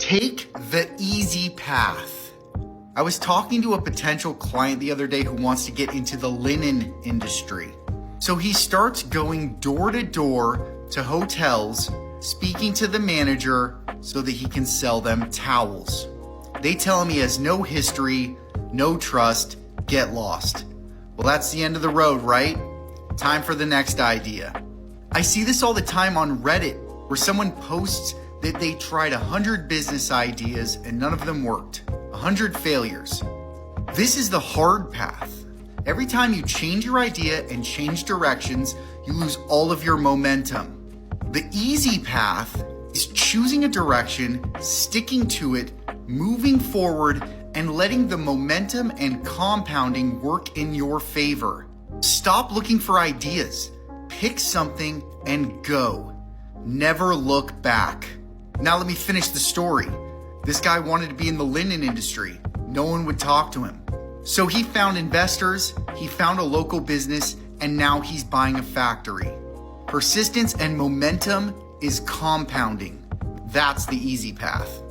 Take the easy path. I was talking to a potential client the other day who wants to get into the linen industry. So he starts going door to door to hotels, speaking to the manager so that he can sell them towels. They tell him he has no history, no trust, get lost. Well, that's the end of the road, right? Time for the next idea. I see this all the time on Reddit, where someone posts that they tried 100 business ideas and none of them worked. 100 failures. This is the hard path. Every time you change your idea and change directions, you lose all of your momentum. The easy path is choosing a direction, sticking to it, moving forward, and letting the momentum and compounding work in your favor. Stop looking for ideas. Pick something and go. Never look back. Now let me finish the story. This guy wanted to be in the linen industry. No one would talk to him. So he found investors, he found a local business, and now he's buying a factory. Persistence and momentum is compounding. That's the easy path.